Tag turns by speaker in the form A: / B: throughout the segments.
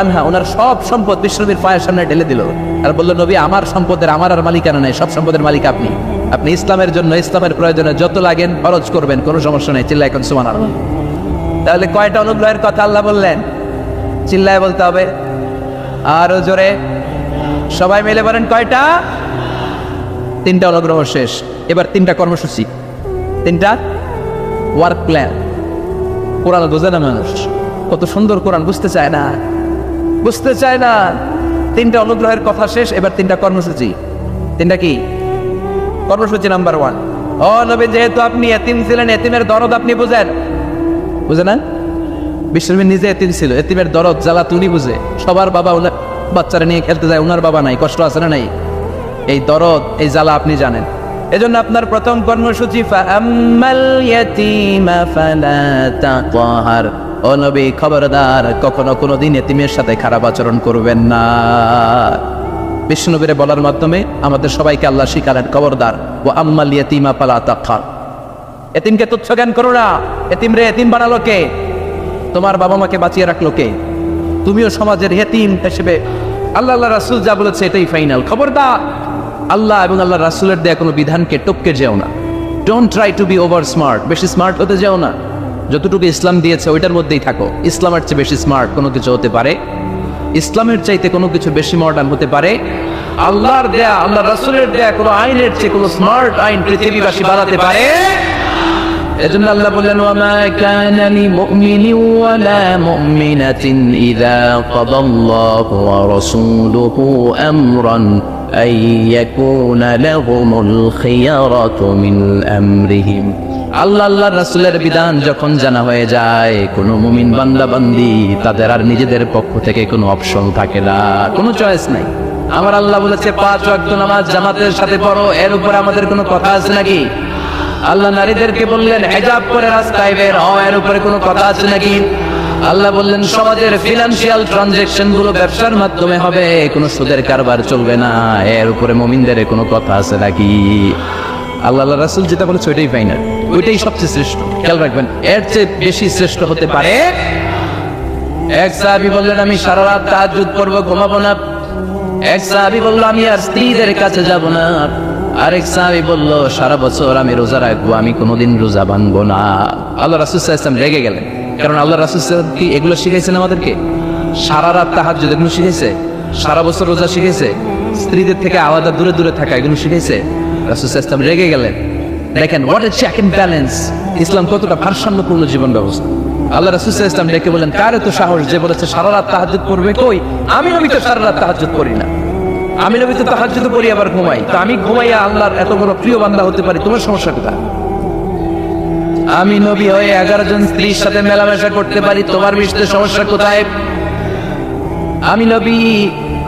A: আনহা ওনার সব সম্পদ বিশ্বনবীর পায়ের সামনে ঢেলে দিল আর বলল, নবী আমার সম্পদের আমার আর মালিকানা নাই, সব সম্পদের মালিক আপনি। আপনি ইসলামের জন্য, ইসলামের প্রয়োজনে যত লাগেন খরচ করবেন, কোনো সমস্যা নেই। চিল্লায় এখন সুবহানাল্লাহ। তাহলে কয়টা অনুগ্রহের কথা আল্লাহ বললেন? চিল্লায় বলতে হবে, আরো জোরে সবাই মিলে বলেন কয়টা? তিনটা অনুগ্রহ শেষ, এবার তিনটা কর্মসূচি, তিনটা ওয়ার্ক প্ল্যান। কোরআন বোঝে না মানুষ, কত সুন্দর কোরআন বুঝতে চায় না, বুঝতে চায় না। তিনটা অনুগ্রহের কথা শেষ, এবার তিনটা কর্মসূচি। তিনটা কি কর্মসূচি? নাম্বার 1, ও নবী যেহেতু আপনি এতিম ছিলেন, এতিমের দরদ আপনি বুঝেন, বুঝে না? বিশ্বনবী নিজে এতিম ছিল, এতিমের দরদ জ্বালা তুনি বুঝে। সবার বাবা ওনার বাচ্চারা নিয়ে খেলতে যায়, ওনার বাবা নাই, কষ্ট আছে না নাই? এই দরদ, এই জ্বালা আপনি জানেন। এজন্য আপনার প্রথম কর্মসূচি ফাআম্মাল ইয়াতীমা ফালা তাকহার। ও নবী খবরদার, কখনো কোনোদিন এতিমের সাথে খারাপ আচরণ করবেন না। বিশ্বনবীরে বলার মাধ্যমে আমাদের সবাইকে আল্লাহ শিখালেন, খবরদার ওয়া আম্মাল ইয়াতীমা ফালা তাকহার। এতিমকে তুচ্ছ জ্ঞান করো না। এতিম রে এতিম বানালো কে? তোমার বাবা মাকে বাঁচিয়ে রাখলো কে? তুমিও সমাজের এতিম হিসেবে আল্লাহ রাসূল যা বলেছে এটাই ফাইনাল। খবরদার, আল্লাহ এবং আল্লাহ রাসূলের দেয়া কোনো বিধানকে টপকে যেও না। Don't try to be over smart, বেশি স্মার্ট হতে যেও না। যতটুকু ইসলাম দিয়েছে ওইটার মধ্যেই থাকো। ইসলামের চেয়ে বেশি স্মার্ট কোনো কিছু হতে পারে? ইসলামের চাইতে কোনো কিছু বেশি মডার্ন হতে পারে? আল্লাহর দেয়া, আল্লাহ রাসূলের দেয়া কোনো আইনের চেয়ে কোনো স্মার্ট আইন পৃথিবীবাসী বানাতে পারে? এজন্য আল্লাহ বললেন, ওয়ামা কানা লিমুমিনিন ওয়ালা মুমিনাতিন ইযা কাদাল্লাহু ওয়া রাসূলুহু আমরান আন ইয়াকুনা লাহুমুল খিয়ারাতু মিন আমরিহিম। আল্লাহর রাসূলের বিধান যখন জানা হয়ে যায়, কোনো মুমিন বান্দা বান্দি তাদের আর নিজেদের পক্ষ থেকে কোনো অপশন থাকে না, কোনো চয়েস নাই। আমার আল্লাহ বলেছে 5 ওয়াক্ত নামাজ জামাতের সাথে পড়ো, এর উপরে আমাদের কোনো কথা আছে নাকি? আল্লাহ নারীদেরকে বললেন হিজাব করে রাস্তায় বের হও, এর উপরে কোনো কথা আছে নাকি? আল্লাহ বললেন সমাজের ফিনান্সিয়াল ট্রানজাকশন গুলো ব্যবসার মাধ্যমে হবে, কোনো সুদের কারবার চলবে না, এর উপরে মুমিনদের কোনো কথা আছে নাকি? আল্লাহ রাসূল যেটা বলেছে ওইটাই ফাইনাল, ওইটাই সবচেয়ে শ্রেষ্ঠ। খেয়াল রাখবেন, এর চেয়ে বেশি শ্রেষ্ঠ হতে পারে? এক সাহাবী বললেন আমি সারা রাত তাহাজ্জুদ পড়ব, ঘুমাবো না। এক সাহাবী বলল আমি আর স্ত্রীদের কাছে যাব না। আরেক সাহাবী বলল সারা বছর আমি রোজা রাখবো, আমি কোনোদিন রোজা ভাঙবো না। আল্লাহ রাসূল সাল্লাল্লাহু আলাইহি ওয়াসাল্লাম রেগে গেলেন, কারণ আল্লাহ রাসূল সাল্লাল্লাহু আলাইহি ওয়াসাল্লাম কি এগুলো শিখাইছেন আমাদেরকে? সারা রাত তাহাজ্জুদ এগুলো শিখাইছে? সারা বছর রোজা শিখাইছে? স্ত্রীদের থেকে আলাদা দূরে দূরে থাকা এগুলো শিখাইছে? রাসূল সাল্লাল্লাহু আলাইহি ওয়াসাল্লাম রেগে গেলেন। দেখেন what a check and balance, ইসলাম কতটা ভারসাম্যপূর্ণ জীবন ব্যবস্থা। আল্লাহ রাসূল সাল্লাল্লাহু আলাইহি ওয়াসাল্লাম ডেকে বলেন, কার এত সাহস যে বলেছে সারা রাত তাহাজ্জুদ পড়বে? কই, আমি নবী তো সারা রাত তাহাজ্জুদ পড়ি না, আমি নবী তো তাহাজ্জুদ পড়ি আবার ঘুমাই, তো আমি ঘুমাইয়া আল্লাহর এত বড় প্রিয় বান্দা হতে পারি, তোমার সমস্যা কোথায়? আমি নবী হয়ে 11 জন স্ত্রীর সাথে মেলামেশা করতে পারি, তোমার মিশতে সমস্যা কোথায়? আমি নবী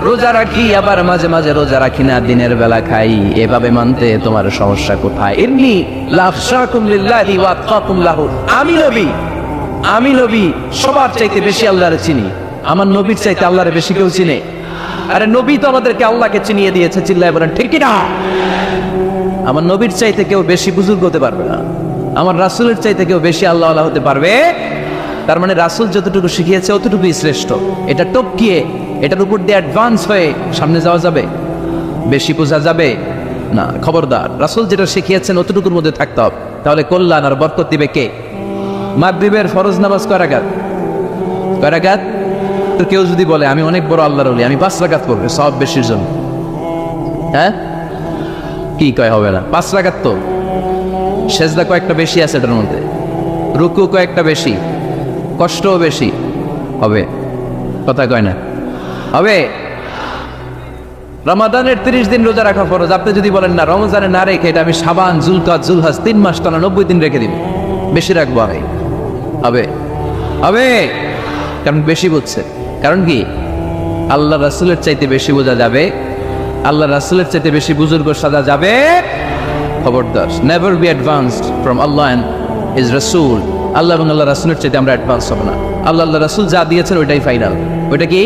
A: রোজা রাখি, আবার মাঝে মাঝে রোজা রাখি না, দিনের বেলা খাই, এভাবে মানতে তোমার সমস্যা কোথায়? ইন্নী লাখশাকুম লিল্লাহি ওয়া আতকাকুম লাহু। আমি নবী সবার চাইতে বেশি আল্লাহরে চিনি, আমার নবীর চাইতে আল্লাহরে বেশি কেউ চিনে? আরে নবী তো আমাদেরকে আল্লাহকে চিনিয়ে দিয়েছে, চিল্লায় বলেন ঠিক কি না? আমার নবীর চাইতে কেউ বেশি বুজুর্গ হতে পারবে না, আমার রাসূলের চাইতে কেউ বেশি আল্লাহওয়ালা হতে পারবে? তার মানে রাসূল যতটুকু শিখিয়েছে অতটুকুই শ্রেষ্ঠ। এটা টপকিয়ে, এটার উপর দিয়ে অ্যাডভান্স হয়ে সামনে যাওয়া যাবে? বেশি বোঝা যাবে না। খবরদার, রাসূল যেটা শিখিয়েছেন অতটুকুর মধ্যে থাকতে হবে, তাহলে কল্যাণ আর বরকত দিবে কে? মাগরিবের ফরজ নামাজ কয় রাকাত? কয় রাকাত? তো কেউ যদি বলে আমি অনেক বড় আল্লাহর ওলি, আমি 5 রাকাত পড়বো সব বেশির জন্য, হ্যাঁ কি কয়? হবে না। 5 রাকাত তো সেজদা কয়েকটা বেশি আছে, এটার মধ্যে রুকু কয়েকটা বেশি, কষ্টও বেশি, হবে? কথা কয় না, হবে? রমাদানের 30 দিন রোজা রাখা ফরজ, আপনি যদি বলেন না রমজানে না রেখে এটা আমি শাবান, জুলকাদ, জুলহাজ 3 মাস টানা 90 দিন রেখে দিব, বেশি রাখবো আমি, হবে? হবে? কারণ বেশি বুঝছে। কারণ কি? আল্লাহ রাসূলের চাইতে বেশি বোঝা যাবে, আল্লাহ রাসূলের চাইতে বেশি বুজুর্গ সাজা যাবে? খবরদার, never be advanced from Allah and his রাসূল। আল্লাহ এবং আল্লাহ রাসূলের চাইতে আমরা অ্যাডভান্স হব না। আল্লাহ রাসূল যা দিয়েছেন ওইটাই ফাইনাল। ওইটা কি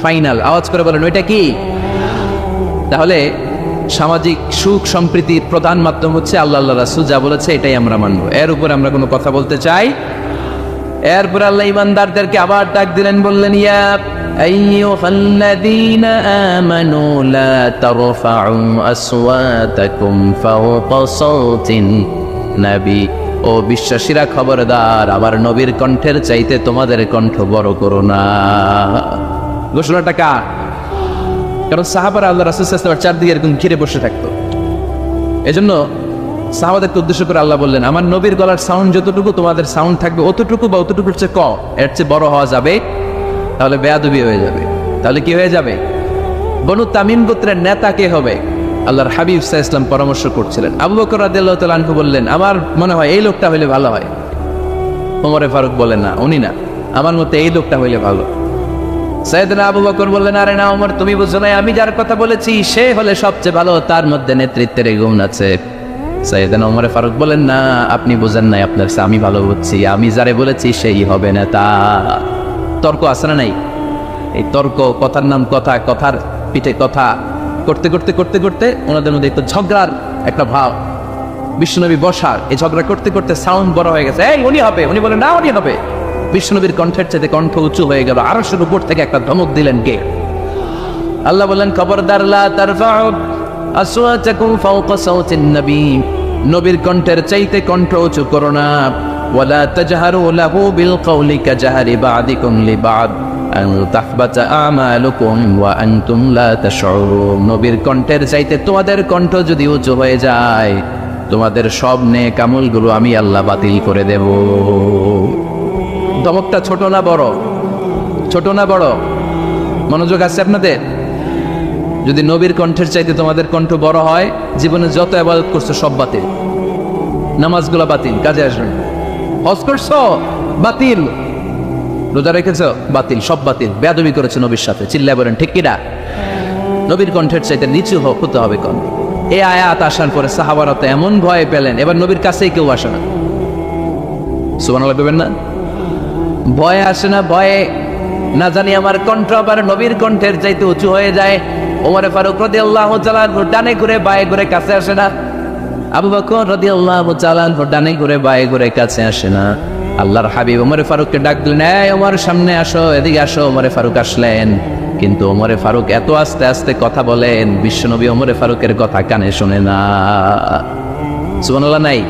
A: ফাইনাল? আওয়াজ করে বলেন ওইটা কি? তাহলে সামাজিক সুখ সম্প্রীতির প্রধান মাধ্যম হচ্ছে আল্লাহ রাসূল যা বলেছে এটাই আমরা মানবো, এর উপর আমরা কোনো কথা বলতে চাই এরপর আল্লাহ ইমানদারদেরকে আবার ডাক দিলেন, বললেন ইয়া আইয়ুহাল্লাযীনা আমানু লা তারফাউ আসওয়াতাকুম ফাওকা সাওতিন নবী। ও বিশ্বাসীরা খবরদার, আমার নবীর কণ্ঠের চাইতে তোমাদের কণ্ঠ বড় করো না। ঘোষণাটা কার? কারণ সাহাবারা আল্লাহ রাসূল সাল্লাল্লাহু আলাইহি ওয়াসাল্লামের চারদিকে এরকম ঘিরে বসে থাকতো। এজন্য সাহাবাদেরকে উদ্দেশ্য করে আল্লাহ বললেন, আমার নবীর গলার সাউন্ড যতটুকু তোমাদের সাউন্ড থাকবে অতটুকু বা অতটুকুর চেয়ে কম, এর চেয়ে বড় হওয়া যাবে তাহলে বেয়াদবি হয়ে যাবে। তাহলে কি হয়ে যাবে? বনু তামিম গোত্রের নেতা কে হবে? আল্লাহর হাবিব সাল্লাল্লাহু আলাইহি ওয়াসাল্লাম পরামর্শ করছিলেন। আবু বকর রাদিয়াল্লাহু তাআলা আনহু বললেন, আমার মনে হয় এই লোকটা হইলে ভালো হয়। ওমর ফারুক বলেন, না উনি না, আমার মতে এই লোকটা হইলে ভালো। সাইয়েদনা আবু বকর বললেন, আরে না ওমর, তুমি বুঝো না, আমি যার কথা বলেছি সে হলে সবচেয়ে ভালো, তার মধ্যে নেতৃত্বের গুণ আছে। সাইয়েদনা ওমর ফারুক বলেন, না আপনি বুঝেন নাই, আপনার চেয়ে আমি ভালো বুঝছি, আমি যারে বলেছি সেই হবে নেতা। তর্ক আছে না নাই? এই তর্ক, কথার নাম কথা, কথার পিঠে কথা করতে করতে করতে করতে ওনাদের মধ্যে একটু ঝগড়ার একটা ভাব। বিশ্বনবী বসার এই ঝগড়া করতে করতে সাউন্ড বড় হয়ে গেছে, এই উনি হবে, উনি বলে না উনি হবে। বিশ্বনবীর কণ্ঠের চাইতে কণ্ঠ উঁচু হয়ে গেল। আরশের উপর থেকে একটা ধমক দিলেন কে? আল্লাহ বললেন, খবরদার লা তারফাউ আসওয়াতাকুম ফাওকা সাওতিন নবী, নবীর কণ্ঠের চাইতে কণ্ঠ উঁচু করো না। ওয়ালা তাজহারু লাহু বিল কওলি কাজহারি বা'দিকুম লিবা'দ আন তাহবাতা আমালুকুম ওয়া আনতুম লা তাশউরুন। নবীর কণ্ঠের চাইতে তোমাদের কণ্ঠ যদি উঁচু হয়ে যায়, তোমাদের সব নেক আমলগুলো আমি আল্লাহ বাতিল করে দেব। ধমকটা ছোট না বড়? ছোট না বড়? মনোযোগ আছে আপনাদের? যদি নবীর কণ্ঠের চাইতে তোমাদের কণ্ঠ বড় হয়, জীবনে যত ইবাদত করছো সব বাতিল। নামাজগুলো বাতিল, কাজে আসবে না। হজ করছো বাতিল, রোজা রেখেছো বাতিল, সব বাতিল। বেয়াদবি করেছো নবীর সাথে, চিল্লায় বলেন ঠিক কিনা? নবীর কণ্ঠের চাইতে নিচু হতে হবে কণ্ঠ। এই আয়াত আসার পরে সাহাবারা তো এমন ভয় পেলেন, এবার নবীর কাছেই কেউ আসে না। সুবহানাল্লাহ বলবেন না? ভয় আসে না, ভয়ে না জানি আমার কণ্ঠ আবার নবীর কণ্ঠের চাইতে উঁচু হয়ে যায়। ওমর ফারুক রাদিয়াল্লাহু তাআলা ডানে ঘুরে বায়ে ঘুরে কাছে আসে না। আবু বকর রাদিয়াল্লাহু তাআলা ডানে ঘুরে বায়ে ঘুরে কাছে আসে না। আল্লাহর হাবিব ওমর ফারুককে ডাক দিলেন, এই ওমর সামনে আসো, এদিকে আসো। ওমর ফারুক আসলেন, কিন্তু ওমর ফারুক এত আস্তে আস্তে কথা বলেন, বিশ্বনবী ওমর ফারুকের কথা কানে শুনে না। সুবহানাল্লাহ নাই?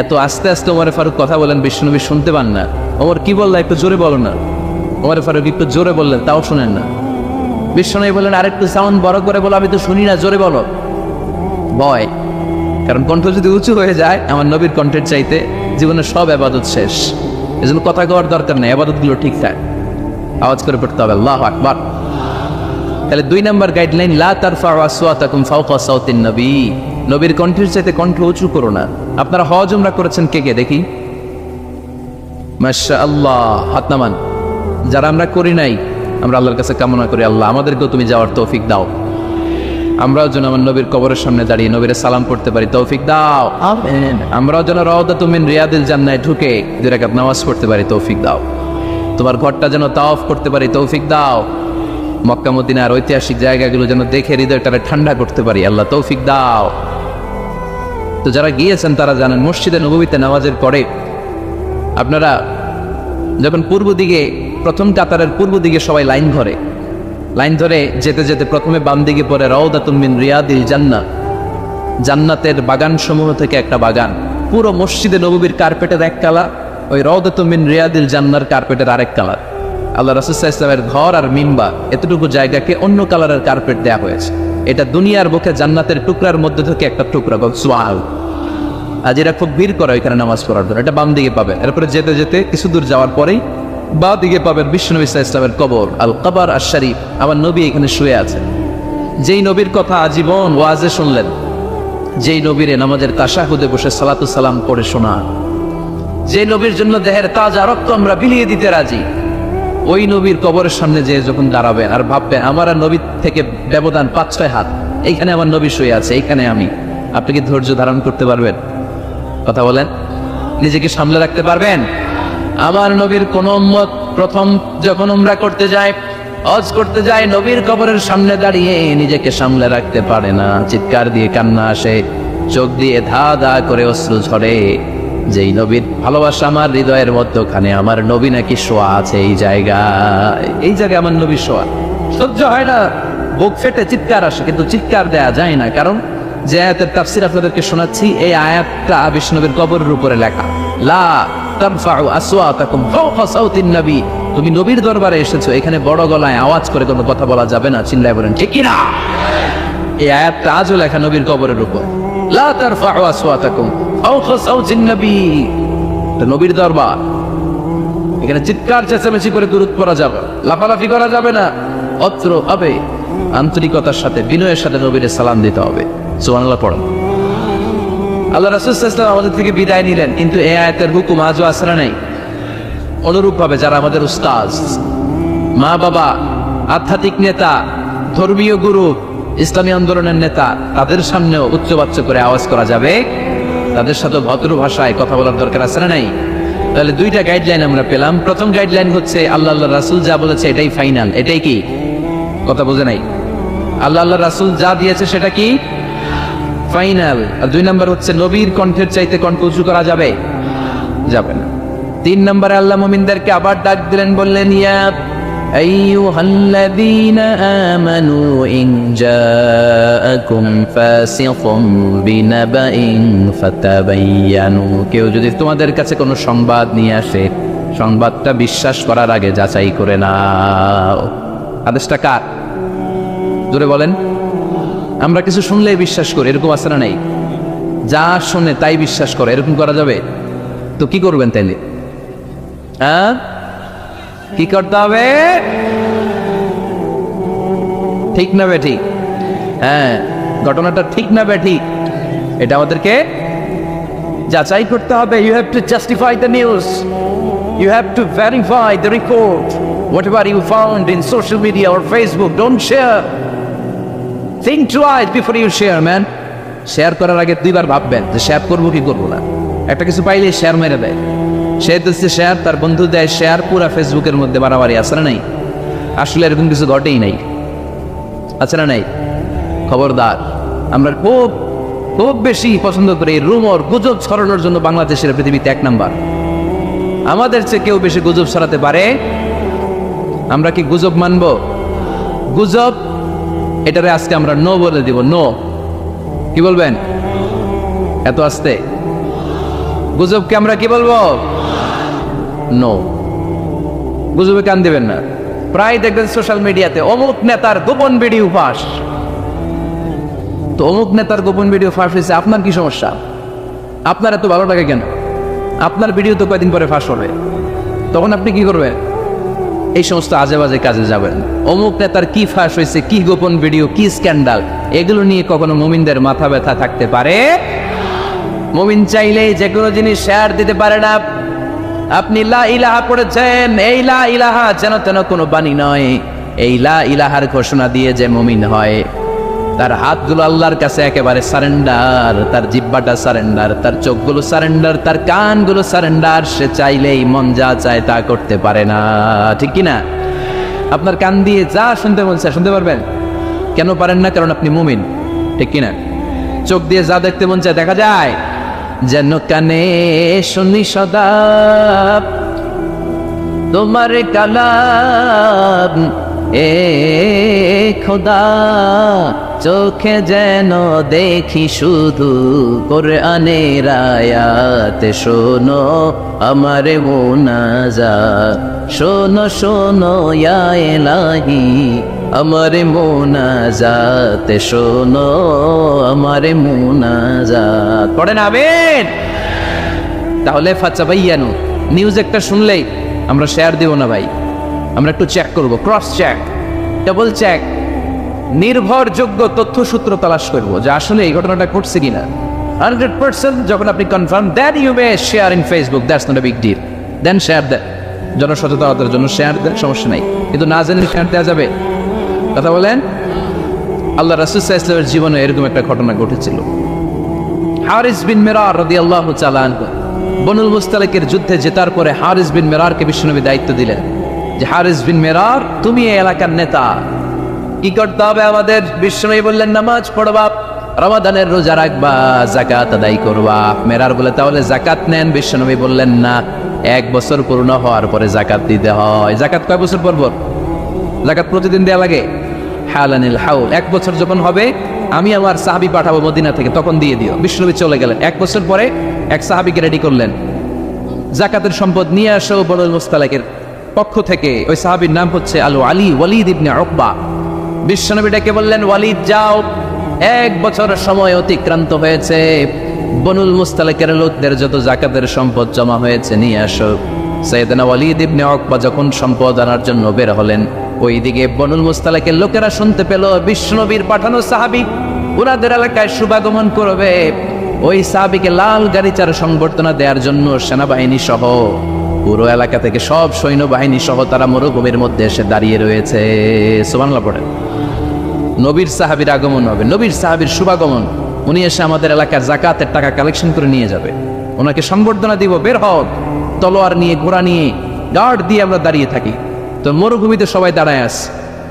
A: এত আস্তে আস্তে ওমর ফারুক কথা বলেন, বিশ্বনবী শুনতে পান না। ওমর কি বললা, একটু জোরে বলো না। ওমর ফারুক একটু জোরে বললেন, তাও শুনেন না। বিশ্বনবী বললেন, আরেকটু সাউন্ড বড় করে বলো, আমি তো শুনি না, জোরে বলো। ভয়, কারণ কণ্ঠ যদি উঁচু হয়ে যায় আমার নবীর কণ্ঠের চাইতে, জীবনের সব ইবাদত শেষ। এজন্য কথা কওয়ার দরকার নেই, ইবাদতগুলো ঠিক থাকে, আওয়াজ করে পড়তে হবে আল্লাহু আকবার। তাহলে 2 নম্বর গাইডলাইন, লা তারফাউ আসওয়াতাকুম ফাওকা সাওতিন নবী, নবীর কণ্ঠের চাইতে কণ্ঠ উঁচু করো না। আপনারা হজ উমরা করেছেন কে কে দেখি? মাশাআল্লাহ, হাত নামান। যারা আমরা করি নাই, আমরা আল্লাহর কাছে কামনা করি, আল্লাহ আমাদেরকেও তুমি যাওয়ার তৌফিক দাও। আমরাও যেন আমার নবীর কবরের সামনে দাঁড়িয়ে নবীর সালাম করতে পারি, তৌফিক দাও। আমিন। আমরাও যেন রাউদাতুম মিন রিয়াদিল জান্নাহ ঢুকে 2 রাকাত নামাজ পড়তে পারি, তৌফিক দাও। তোমার ঘরটা যেন তাওয়াফ করতে পারি, তৌফিক দাও। মক্কা মদিনার ঐতিহাসিক জায়গাগুলো যেন দেখে হৃদয়টারে ঠান্ডা করতে পারি, আল্লাহ তৌফিক দাও। তো যারা গিয়েছেন তারা জানেন, মসজিদে নববীতে নামাজের পরে আপনারা যখন পূর্ব দিকে, প্রথম কাতারের পূর্ব দিকে সবাই লাইন ধরে যেতে যেতে প্রথমে বাম দিকে পড়ে রাউদাতুম মিন রিয়াদিল জান্নাহ, জান্নাতের বাগান সমূহ থেকে একটা বাগান। পুরো মসজিদে নববীর কার্পেটের এক কালার, ওই রাউদাতুম মিন রিয়াদিল জান্নাহর কার্পেটের আরেক কালার। আল্লাহ রাসূল সাল্লাল্লাহু আলাইহি ওয়াসাল্লামের ঘর আর মিম্বার এতটুকু জায়গাকে অন্য কালারের কার্পেট দেয়া হয়েছে। এটা দুনিয়ার বুকে জান্নাতের টুকরার মধ্যে থেকে একটা টুকরা, সুবহানাল্লাহ। আজ এরা খুব ভিড় করে এখানে নামাজ পড়ার জন্য। এটা বাম দিকে পাবেন। এরপরে যেতে যেতে কিছু দূর যাওয়ার পরেই বাঁ দিকে পাবেন বিশ্বনবী সাল্লাল্লাহু আলাইহি ওয়াসাল্লামের কবর, আল কবর আশ শরীফ। আমার নবী এখানে শুয়ে আছেন। যেই নবীর কথা আজীবন ওয়াজে শুনলেন, যেই নবীর নামাজের তাশাহুদে বসে সালাতু সালাম করে শোনা, যে নবীর জন্য দেহের তাজা রক্ত আমরা বিলিয়ে দিতে রাজি, ওই নবীর কবরের সামনে যে যখন দাঁড়াবেন আর ভাববেন আমার আর নবীর থেকে ব্যবধান 5-6 হাত, এইখানে আমার নবী শুয়ে আছে, এইখানে আমি, আপনি কি ধৈর্য ধারণ করতে পারবেন? কথা বলেন, নিজেকে সামলে রাখতে পারবেন? আমার নবীর কোন উম্মত প্রথম যখন উমরা করতে যায়, হজ করতে যায়, নবীর কবরের সামনে দাঁড়িয়ে নিজেকে সামলে রাখতে পারে না, চিৎকার দিয়ে কান্না আসে, চোখ দিয়ে ধা ধা করে অশ্রু ঝরে। যেই নবীর ভালোবাসা আমার হৃদয়ের মধ্যখানে, আমার নবী নাকি শোয়া আছে এই জায়গায় আমার নবী শোয়া। সহ্য হয় না, বুক ফেটে চিৎকার আসে, কিন্তু চিৎকার দেয়া যায় না। কারণ যে আয়াতের তাফসীর আপনাদেরকে শোনাচ্ছি, এই আয়াতটা বিষ্ণুনবীর কবরের উপরে লেখা। লা তারফাউ আসওয়াতাকুম ফাওকা সাউতিন নবী, তুমি নবীর দরবারে এসেছো, এখানে বড় গলায় আওয়াজ করে কোনো কথা বলা যাবে না। চিল্লায় বলেন ঠিক কি না? এই আয়াতটা আজও লেখা নবীর কবরের উপর। লা তারফাউ আসওয়াতাকুম ফাওকা সাউতিন নবী, নবীর দরবার, এখানে চিৎকার চেঁচামেচি করে দুরূদ পড়া যাবে, লাফালাফি করা যাবে না। অত্র হবে আন্তরিকতার সাথে, বিনয়ের সাথে নবীরে সালাম দিতে হবে। সুবহানাল্লাহ পড়েন। আল্লাহ রাসূল সাল্লাল্লাহু আলাইহি ওয়াসাল্লাম আমাদের থেকে বিদায় নিলেন, কিন্তু এই আয়াতের হুকুম আজও আছে না নাই? অনুরূপ ভাবে যারা আমাদের উস্তাজ, মা বাবা, আধ্যাত্মিক নেতা, ধর্মীয় গুরু, ইসলামী আন্দোলনের নেতা, তাদের সামনেও উচ্চবাচ্য করে আওয়াজ করা যাবে, তাদের সাথে ভদ্র ভাষায় কথা বলার দরকার আছে না নাই? তাহলে দুইটা গাইডলাইন আমরা পেলাম। প্রথম গাইডলাইন হচ্ছে আল্লাহ রাসূল যা বলেছে এটাই ফাইনাল। এটাই কি? কথা বোঝে নাই? আল্লাহ রাসূল যা দিয়েছে সেটা কি ফাইনাল। আর 2 নাম্বার হচ্ছে নবীর কণ্ঠের চাইতে কণ্ঠ উঁচু করা যাবে না। 3 নম্বরে আল্লাহ মুমিনদেরকে আবার ডাক দিলেন, বললেন ইয়া আইয়ুহাল্লাযীনা আমানু ইন জাআকুম ফাসিকুম বিনাবাইন ফাতাবায়ানু, কেউ যদি তোমাদের কাছে কোনো সংবাদ নিয়ে আসে, সংবাদটা বিশ্বাস করার আগে যাচাই করে নাও। আদেশটা কার? জোরে বলেন। আমরা কিছু শুনলেই বিশ্বাস করি, এরকম আছে না নাই? যা শুনে তাই বিশ্বাস করে, এরকম করা যাবে? তো কি করবেন তাইলে? হ্যাঁ, কি করতে হবে? ঠিক না বেঠিক? হ্যাঁ, ঘটনাটা ঠিক না বেঠিক, এটা আমাদেরকে যাচাই করতে হবে। You have to justify the news, you have to verify the report, whatever you found in social media or Facebook, don't share. Think twice before you share, man. Share করার আগে 2 বার ভাববেন যে শেয়ার করবো কি করবো না। একটা কিছু পাইলে শেয়ার মেরে দেয়, সে দিচ্ছে শেয়ার, তার বন্ধু দেয় শেয়ার, পুরা ফেসবুকের মধ্যে বাড়াবাড়ি। আছে না নাই? আসলে এরকম কিছু ঘটেই নাই, আছে না নাই? খবরদার, আমরা খুব খুব বেশি পছন্দ করি রুমর, গুজব ছড়ানোর জন্য বাংলাদেশের পৃথিবীতে 1 নাম্বার। আমাদের চেয়ে কেউ বেশি গুজব ছড়াতে পারে? আমরা কি গুজব মানব? গুজব এটারে আজকে আমরা নো বলে দিব। নো। কি বলবেন? এত আস্তে? গুজবকে আমরা কি বলবো? নো। গুজবে কান দিবেন না। প্রায় দেখবেন সোশ্যাল মিডিয়াতে অমুক নেতার গোপন ভিডিও ফাঁস। তো অমুক নেতার গোপন ভিডিও ফাঁস হয়েছে, আপনার কি সমস্যা? আপনার এত ভালো লাগে কেন? আপনার ভিডিও তো কয়েকদিন পরে ফাঁস হবে, তখন আপনি কি করবেন? এই সমস্ত আজে বাজে কাজে যাবেন। অমুক নেতার কি ফাঁস হয়েছে, কি গোপন ভিডিও, কি স্ক্যান্ডাল, এগুলো নিয়ে কখনো মুমিনদের মাথা ব্যথা থাকতে পারে? মুমিন চাইলেই যে কোনো জিনিস শেয়ার দিতে পারে না। আপনি লা ইলাহা পড়েছেন, এই লা ইলাহা যেন তেন কোনো বাণী নয়। এই লা ইলাহার ঘোষণা দিয়ে যে মুমিন হয়, তার হাতগুলো আল্লাহর কাছে একেবারে সারেন্ডার, তার জিহ্বাটা সারেন্ডার, তার চোখগুলো সারেন্ডার, তার কানগুলো সারেন্ডার। সে চাইলেই মন যা চায় তা করতে পারে না, ঠিক কি না? আপনার কান দিয়ে যা শুনতে মন চায় শুনতে পারবেন? কেন পারেন না? কারণ আপনি মুমিন, ঠিক কি না? চোখ দিয়ে যা দেখতে মন চায় দেখা যায়। যেন কানে শুনি সদা তোমার কালাম, এ খোদা চোখে যেন দেখি শুধু কোরআনের আয়াত। শোনো আমার মুনাজাত, শোনো শোনো ইয়া ইলাহি আমার মুনাজাত, শোনো আমার মুনাজাত। পড়েন আমিন। তাহলে ফাতাবায়ানু, নিউজ একটা শুনলেই আমরা শেয়ার দিব না ভাই, আমরা একটু চেক করব, ক্রস চেক, ডাবল চেক, নির্ভরযোগ্য তথ্যসূত্র তালাশ করব যে আসলে এই ঘটনাটা ঘটছে কিনা। 100% যখন আপনি confirm, then you may share in Facebook, that's not a big deal. দেন শেয়ার দেন, জনসচেতনতার জন্য শেয়ার দেন, সমস্যা নাই। কিন্তু না জেনে শেয়ার দেওয়া যাবে? কথা বলেন। আল্লাহ রাসূল সাল্লাল্লাহু আলাইহি ওয়াসাল্লামের জীবনে এরকম একটা ঘটনা ঘটেছিল। হারিস বিন মিরার রাদিয়াল্লাহু তাআলা আনহু বনুল মুস্তালিকের যুদ্ধে জেতার পরে হারিস বিন মিরারকে বিশ্বনবী দায়িত্ব দিলেন যে হারিস বিন মিরার, তুমি এই এলাকার নেতা, কি করতে হবে আমাদের? বিশ্বনবী বললেন নামাজ পড়বা, রমাদানের রোজা রাখবা, যাকাত আদায় করবা। মেরার বলে তাহলে যাকাত নেন? বিশ্বনবী বললেন না, 1 বছর পূর্ণ হওয়ার পরে যাকাত দিতে হয়। যাকাত কয় বছর পর পর? যাকাত প্রতিদিন দেয়া লাগে। হালানিল হাউল, 1 বছর যখন হবে আমি আমার সাহাবী পাঠাবো মদিনা থেকে, তখন দিয়ে দিও। বিশ্বনবী চলে গেলেন। 1 বছর পরে এক সাহাবীকে রেডি করলেন, যাকাতের সম্পদ নিয়ে আসো বনুল মুস্তালিকের পক্ষ থেকে। ওই সাহাবীর নাম হচ্ছে আল ওয়ালিদ ইবনে উকবা। বিশ্বনবী ডেকে বললেন, ওয়ালিদ যাও, 1 বছর সময় অতিক্রান্ত হয়েছে, বনুল মুস্তালিকের লোকদের যত যাকাতের সম্পদ জমা হয়েছে নিয়ে আসো। সাইয়েদনা ওয়ালিদ ইবনে উকবা যখন সম্পদ আনার জন্য বের হলেন, ওইদিকে বনুল মুস্তালিকের লোকেরা শুনতে পেল বিশ্বনবীর পাঠানো সাহাবী ওনাদের এলাকায় শুভাগমন করবে। ওই সাহাবীকে লাল গাড়িচার সংবর্ধনা দেওয়ার জন্য সেনাবাহিনী সহ পুরো এলাকা থেকে সব সৈন্যবাহিনী সহ তারা মরুভূমির মধ্যে এসে দাঁড়িয়ে রয়েছে। সুবহানাল্লাহ পড়েন। নবীর সাহাবীর আগমন হবে, নবীর সাহাবীর শুভাগমন। উনি এসে আমাদের এলাকার যাকাতের টাকা কালেকশন করে নিয়ে যাবে, ওনাকে সংবর্ধনা দিব। বের হও। তলোয়ার নিয়ে, ঘোড়া নিয়ে, গার্ড দিয়ে আমরা দাঁড়িয়ে থাকি। তো মরুভূমিতে সবাই দাঁড়ায় আছে।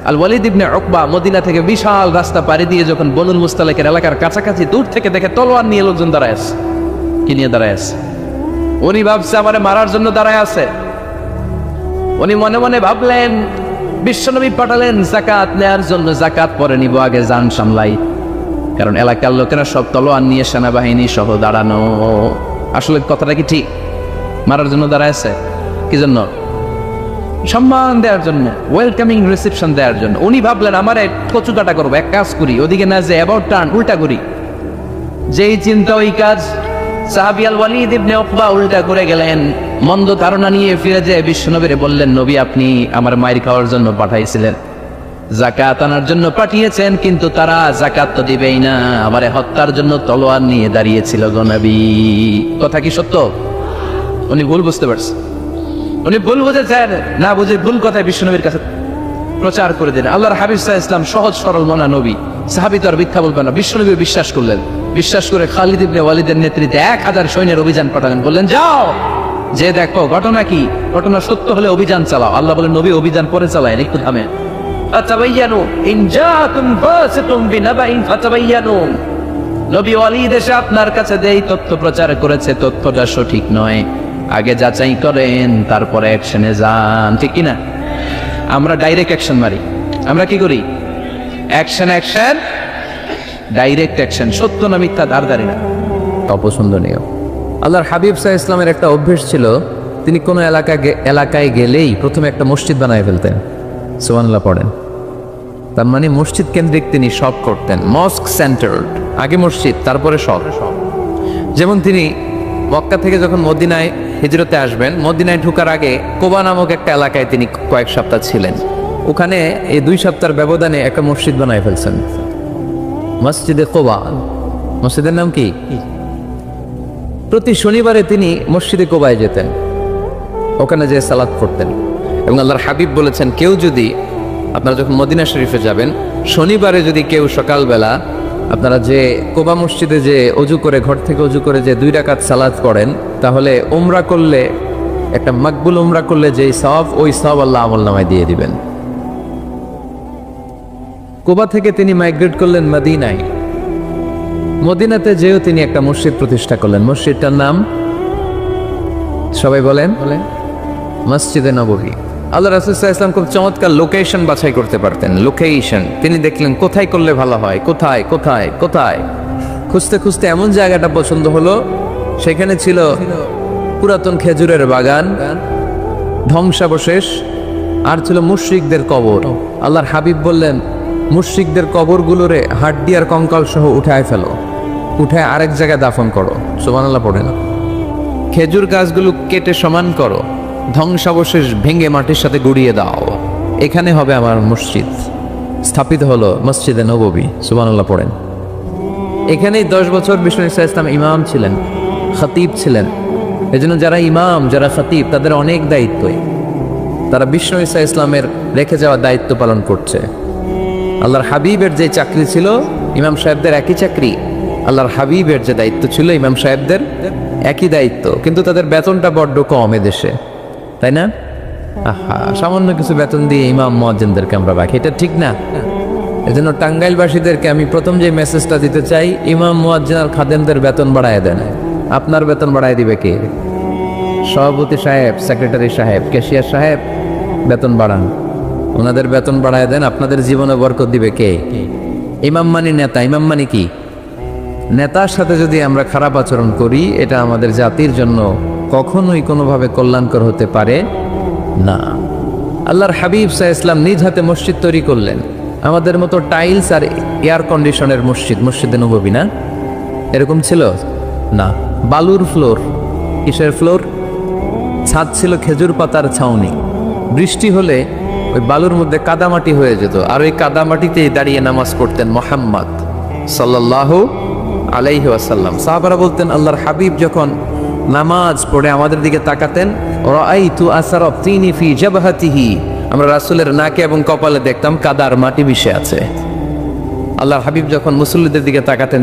A: আল ওয়ালিদ ইবনে উকবা মদিনা থেকে বিশাল রাস্তা পাড়ি দিয়ে যখন বনুল মুস্তালিকের এলাকার কাছাকাছি দূর থেকে দেখে তলোয়ার নিয়ে লোকজন দাঁড়ায় আছে। কি নিয়ে দাঁড়ায় আছে? উনি ভাবছে আমারে মারার জন্য দাঁড়ায় আছে। উনি মনে মনে ভাবলেন, বিশ্বনবী পাঠালেন যাকাত নেয়ার জন্য, যাকাত পরে নিব, আগে জান সামলাই। কারণ এলাকার লোকেরা সব তলোয়ার নিয়ে সেনাবাহিনী সহ দাঁড়ানো। আসলে কথাটা কি ঠিক? মারার জন্য দাঁড়ায় আছে? কি জন্য? সম্মান দেওয়ার জন্য, ওয়েলকামিং রিসেপশন দেওয়ার জন্য। উনি ভাবলেন আমারে কচু কাটা করবো, এক কাজ করি, ওদিকে না যে অ্যাবাউট টার্ন উল্টা করি। যেই চিন্তা ওই কাজ। সাহাবী আল ওয়ালিদ ইবনে উকবা উল্টা করে গেলেন। মন্দ ধারণা নিয়ে ফিরে যেয়ে বিশ্বনবীরে বললেন, নবী আপনি আমার মায়ের খাওয়ার জন্য পাঠাইছিলেন, যাকাত আনার জন্য পাঠিয়েছেন, কিন্তু তারা যাকাত তো দিবেই না, আমারে হত্যার জন্য তলোয়ার নিয়ে দাঁড়িয়েছিল গো নবী। কথা কি সত্য? উনি ভুল বুঝতে পারছেন। উনি ভুল বুঝেছেন, না বুঝে ভুল কথায় বিশ্বনবীর কাছে প্রচার করে দিলেন। আল্লাহর হাবিব সাল্লাল্লাহু আলাইহি ওয়াসাল্লাম সহজ সরল মনা নবী, সাহাবী তো আর মিথ্যা বলবেন না। বিশ্বনবী বিশ্বাস করলেন। বিশ্বাস করে খালিদ ইবনে ওয়ালিদের নেতৃত্বে 1000 সৈন্যের অভিযান পাঠালেন। বললেন যাও, যে দেখো ঘটনা কি, ঘটনা সত্য হলে অভিযান চালাও। আল্লাহ বলেন নবী অভিযান পরে চালায়, একটু থামেন। ফাতাবায়ানু ইন জাআকুম ফাসিকুম বিনাবাইন ফাতাবায়ানু। নবী ওয়ালিদ এসে আপনার কাছে যেই তথ্য প্রচার করেছে তথ্যটা সঠিক নয়, আগে যাচাই করেন, তারপরে অ্যাকশনে যান। ঠিক কি না? আমরা ডাইরেক্ট অ্যাকশন মারি। আমরা কি করি? Action action, direct action. সত্য না মিথ্যা ধারধারি না। অপছন্দনীয়।
B: আল্লাহর হাবিব সাল্লাল্লাহু আলাইহি ইসলামের একটা অভ্যেস ছিল, তিনি কোনো এলাকায় গেলেই প্রথমে একটা মসজিদ বানায় ফেলতেন। সুবহানাল্লাহ পড়েন। তার মানে মসজিদ কেন্দ্রিক তিনি সব করতেন, মস্ক সেন্টার্ড। আগে মসজিদ, তারপরে সব। যেমন তিনি মক্কা থেকে যখন মদিনায় হিজরতে আসবেন, মদিনায় ঢোকার আগে কোবা নামক একটা এলাকায় তিনি কয়েক সপ্তাহ ছিলেন। ওখানে এই 2 সপ্তাহের ব্যবধানে একটা মসজিদ বানায় ফেলছেন, মসজিদে কোবা। মসজিদের নাম কি? প্রতি শনিবারে তিনি মসজিদে কোবায় যেতেন, ওখানে যে সালাত পড়তেন। এবং আল্লাহর হাবিব বলেছেন, কেউ যদি, আপনারা যখন মদিনা শরীফে যাবেন, শনিবারে যদি কেউ সকালবেলা আপনারা যে কোবা মসজিদে যে অজু করে, ঘর থেকে অজু করে যে 2 রাকাত সালাত পড়েন, তাহলে উমরা করলে, একটা মাকবুল উমরা করলে যেই সওয়াব, ওই সওয়াব আল্লাহ আমলনামায় দিয়ে দিবেন। কোবা থেকে তিনি মাইগ্রেট করলেন মদিনায়। মদিনাতে যেও তিনি একটা মসজিদ প্রতিষ্ঠা করলেন। মসজিদটার নাম সবাই বলেন, মসজিদে নববী। আল্লাহ রাসূল সাল্লাল্লাহু আলাইহি ওয়াসাল্লাম খুব চমৎকার লোকেশন বাছাই করতে পারতেন। লোকেশন তিনি দেখলেন কোথায় করলে ভালো হয়, কোথায় কোথায় কোথায়। খুঁজতে খুঁজতে এমন জায়গাটা পছন্দ হলো, সেখানে ছিল পুরাতন খেজুরের বাগান, ধ্বংসাবশেষ, আর ছিল মুশরিকদের কবর। আল্লাহর হাবিব বললেন, মুশরিকদের কবরগুলোরে হাড্ডি আর কঙ্কাল সহ উঠায় ফেলো, উঠায় আরেক জায়গায় দাফন করো। সুবহানাল্লাহ পড়েন। খেজুর গাছগুলো কেটে সমান করো, ধ্বংসাবশেষ ভেঙে মাটির সাথে গুড়িয়ে দাও, এখানে হবে আমার মসজিদ। স্থাপিত হলো মসজিদে নববী। সুবহানাল্লাহ পড়েন। এখানেই 10 বছর বিষ্ণু ইসা ইসলাম ইমাম ছিলেন, খতিব ছিলেন। এজন্য যারা ইমাম, যারা খতিব, তাদের অনেক দায়িত্বই, তারা বিষ্ণু ইসা ইসলামের রেখে যাওয়া দায়িত্ব পালন করছে। আল্লাহর হাবিবের যে চাকরি ছিল, ইমাম সাহেবদের একই চাকরি। আল্লাহর হাবিবের যে দায়িত্ব ছিল, ইমাম সাহেবদের একই দায়িত্ব, কিন্তু তাদের বেতনটা বড্ড কম এদেশে, তাই না? সামান্য কিছু বেতন দিয়ে ইমাম মুয়াজ্জিনদেরকে আমরা রাখি, এটা ঠিক না। এজন্য টাঙ্গাইলবাসীদেরকে আমি প্রথম যে মেসেজটা দিতে চাই, ইমাম মুয়াজ্জিন আর খাদেমদের বেতন বাড়ায় দেন। আপনার বেতন বাড়ায় দিবে কে? সভাপতি সাহেব, সেক্রেটারি সাহেব, ক্যাশিয়ার সাহেব, বেতন বাড়ান, ওনাদের বেতন বাড়ায় দেন। আপনাদের জীবনে বরকত দিবে কে? ইমাম মানি নেতা। ইমাম মানি কি? নেতার সাথে যদি আমরা খারাপ আচরণ করি, এটা আমাদের জাতির জন্য কখনোই কোনোভাবে কল্যাণকর হতে পারে না। আল্লাহর হাবিব সাল্লাল্লাহু আলাইহি ওয়াসাল্লাম নিজ হাতে মসজিদ তৈরি করলেন। আমাদের মতো টাইলস আর এয়ার কন্ডিশনের মসজিদ, মসজিদে নববী না, এরকম ছিল না। বালুর ফ্লোর। কিসের ফ্লোর? ছাদ ছিল খেজুর পাতার ছাউনি। বৃষ্টি হলে ওই বালুর মধ্যে কাদামাটি হয়ে যেত, আর ওই কাদামাটিতেই দাঁড়িয়ে নামাজ পড়তেন মুহাম্মদ সাল্লাল্লাহু আলাইহি ওয়াসাল্লাম। সাহাবারা বলতেন, আল্লাহর হাবিব যখন নামাজ পড়ে আমাদের দিকে তাকাতেন, রাআইতু আসারা তিনি ফি জাবহাতিহি, আমরা রাসূলের নাকে এবং কপালে দেখতাম কাদার মাটি মিশে আছে। আল্লাহর হাবিব যখন মুসল্লিদের দিকে তাকাতেন,